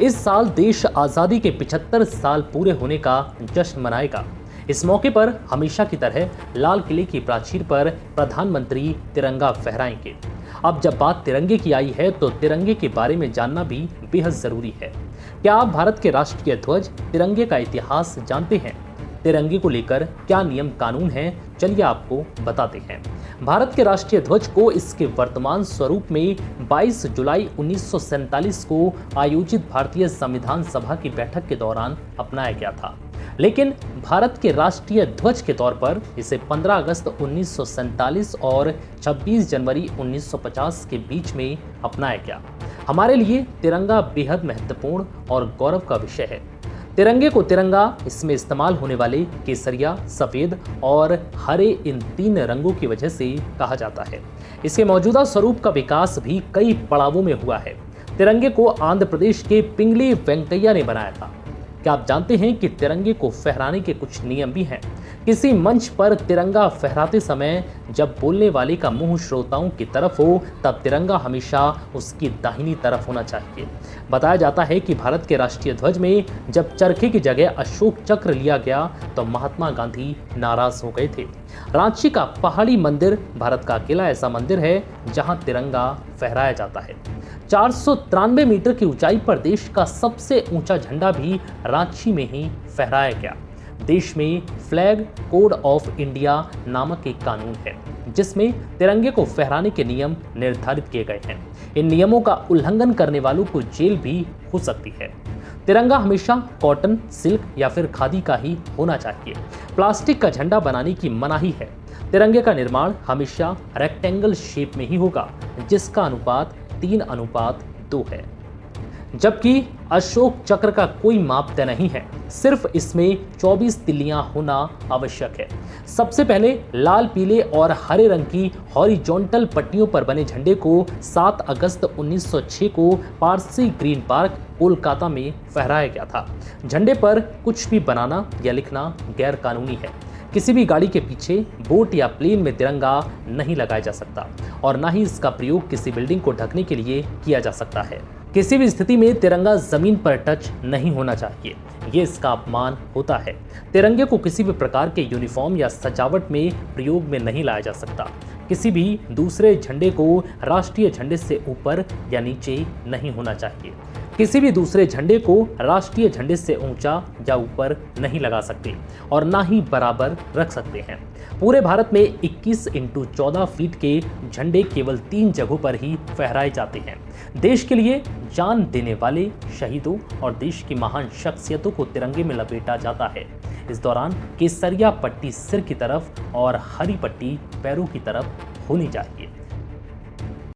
इस साल देश आज़ादी के 75 साल पूरे होने का जश्न मनाएगा। इस मौके पर हमेशा की तरह लाल किले की प्राचीर पर प्रधानमंत्री तिरंगा फहराएंगे। अब जब बात तिरंगे की आई है तो तिरंगे के बारे में जानना भी बेहद जरूरी है। क्या आप भारत के राष्ट्रीय ध्वज तिरंगे का इतिहास जानते हैं? तिरंगे को लेकर क्या नियम कानून हैं, चलिए आपको बताते हैं। भारत के राष्ट्रीय ध्वज को इसके वर्तमान स्वरूप में 22 जुलाई 1947 को आयोजित भारतीय संविधान सभा की बैठक के दौरान अपनाया गया था, लेकिन भारत के राष्ट्रीय ध्वज के तौर पर इसे 15 अगस्त 1947 और 26 जनवरी 1950 के बीच में अपनाया गया। हमारे लिए तिरंगा बेहद महत्वपूर्ण और गौरव का विषय है। तिरंगे को तिरंगा इसमें इस्तेमाल होने वाले केसरिया, सफेद और हरे इन 3 रंगों की वजह से कहा जाता है। इसके मौजूदा स्वरूप का विकास भी कई पड़ावों में हुआ है। तिरंगे को आंध्र प्रदेश के पिंगली वेंकैया ने बनाया था। क्या आप जानते हैं कि तिरंगे को फहराने के कुछ नियम भी हैं? किसी मंच पर तिरंगा फहराते समय जब बोलने वाले का मुंह श्रोताओं की तरफ हो तब तिरंगा हमेशा उसकी दाहिनी तरफ होना चाहिए। बताया जाता है कि भारत के राष्ट्रीय ध्वज में जब चरखे की जगह अशोक चक्र लिया गया तो महात्मा गांधी नाराज हो गए थे। रांची का पहाड़ी मंदिर भारत का अकेला ऐसा मंदिर है जहां तिरंगा फहराया जाता है। 493 मीटर की ऊंचाई पर देश का सबसे ऊंचा झंडा भी रांची में ही फहराया गया। देश में फ्लैग कोड ऑफ इंडिया नामक एक कानून है जिसमें तिरंगे को फहराने के नियम निर्धारित किए गए हैं। इन नियमों का उल्लंघन करने वालों को जेल भी हो सकती है। तिरंगा हमेशा कॉटन, सिल्क या फिर खादी का ही होना चाहिए। प्लास्टिक का झंडा बनाने की मनाही है। तिरंगे का निर्माण हमेशा रेक्टेंगल शेप में ही होगा जिसका अनुपात 3:2 है, जबकि अशोक चक्र का कोई माप तय नहीं है, सिर्फ इसमें 24 तिल्लियां होना आवश्यक है। सबसे पहले लाल, पीले और हरे रंग की हॉरिजॉन्टल पट्टियों पर बने झंडे को 7 अगस्त 1906 को पारसी ग्रीन पार्क कोलकाता में फहराया गया था। झंडे पर कुछ भी बनाना या लिखना गैर कानूनी है। किसी भी गाड़ी के पीछे, बोट या प्लेन में तिरंगा नहीं लगाया जा सकता और ना ही इसका प्रयोग किसी बिल्डिंग को ढकने के लिए किया जा सकता है। किसी भी स्थिति में तिरंगा जमीन पर टच नहीं होना चाहिए, ये इसका अपमान होता है। तिरंगे को किसी भी प्रकार के यूनिफॉर्म या सजावट में प्रयोग में नहीं लाया जा सकता। किसी भी दूसरे झंडे को राष्ट्रीय झंडे से ऊपर या नीचे नहीं होना चाहिए। किसी भी दूसरे झंडे को राष्ट्रीय झंडे से ऊंचा या ऊपर नहीं लगा सकते और ना ही बराबर रख सकते हैं। पूरे भारत में 21x14 फीट के झंडे केवल 3 जगहों पर ही फहराए जाते हैं। देश के लिए जान देने वाले शहीदों और देश की महान शख्सियतों को तिरंगे में लपेटा जाता है। इस दौरान केसरिया पट्टी सिर की तरफ और हरी पट्टी पैरों की तरफ होनी चाहिए।